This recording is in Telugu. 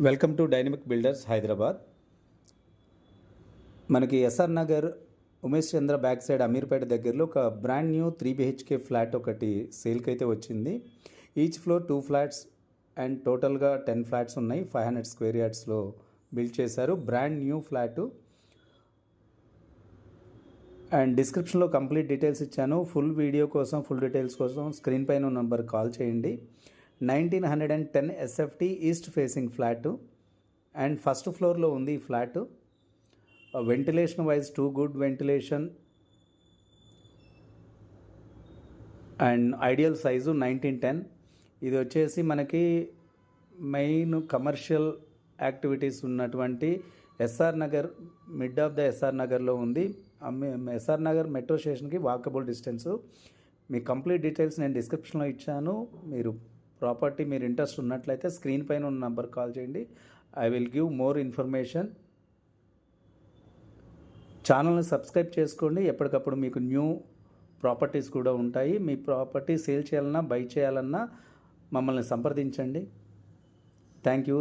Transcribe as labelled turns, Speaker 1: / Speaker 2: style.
Speaker 1: Welcome to dynamic builders Hyderabad. మనకి ఎస్ఆర్ నగర్ ఉమేష్ చంద్ర బ్యాక్ సైడ్ అమీర్పేట దగ్గరలో ఒక బ్రాండ్ న్యూ 3 BHK ఫ్లాట్ ఒకటి సేల్కి అయితే వచ్చింది. ఈచ్ ఫ్లోర్ 2 ఫ్లాట్స్ అండ్ టోటల్గా 10 ఫ్లాట్స్ ఉన్నాయి. 500 స్క్వేర్ యార్డ్స్లో బిల్డ్ చేశారు. బ్రాండ్ న్యూ ఫ్లాటు అండ్ డిస్క్రిప్షన్లో కంప్లీట్ డీటెయిల్స్ ఇచ్చాను. ఫుల్ వీడియో కోసం, ఫుల్ డీటెయిల్స్ కోసం స్క్రీన్ పైన నెంబర్ కాల్ చేయండి. 1910 SFT east facing flat and first ఫ్లోర్లో ఉంది ఈ flat. Ventilation wise 2 good ventilation and ideal size 1910. ఇది వచ్చేసి మనకి మెయిన్ కమర్షియల్ యాక్టివిటీస్ ఉన్నటువంటి SR Nagar, mid of the SR నగర్లో ఉంది. ఎస్ఆర్ నగర్ మెట్రో స్టేషన్కి వాకబుల్ డిస్టెన్సు. మీ కంప్లీట్ డీటెయిల్స్ నేను డిస్క్రిప్షన్లో ఇచ్చాను. మీరు ఇంట్రెస్ట్ ఉన్నట్లయితే స్క్రీన్ పైన ఉన్న నెంబర్ కాల్ చేయండి. I will give more information. ఛానల్ని సబ్స్క్రైబ్ చేసుకోండి. ఎప్పటికప్పుడు మీకు న్యూ ప్రాపర్టీస్ కూడా ఉంటాయి. మీ ప్రాపర్టీ సేల్ చేయాలన్నా, బై చేయాలన్నా మమ్మల్ని సంప్రదించండి. Thank you.